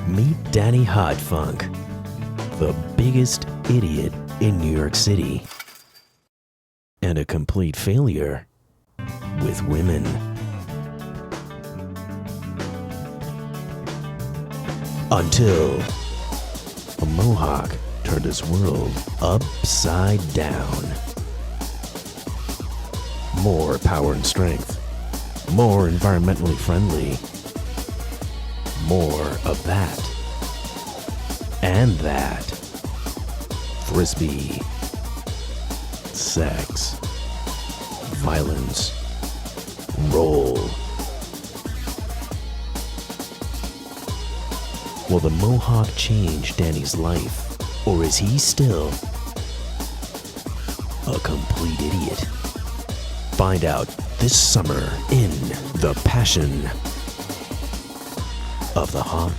Meet Danny Hotfunk, the biggest idiot in New York City, and a complete failure with women. Until a mohawk turned his world upside down. More power and strength, more environmentally friendly, more of that and that. Frisbee, sex, violence, roll. Will the mohawk change Danny's life, or is he still a complete idiot? Find out this summer in The Passion of the Hot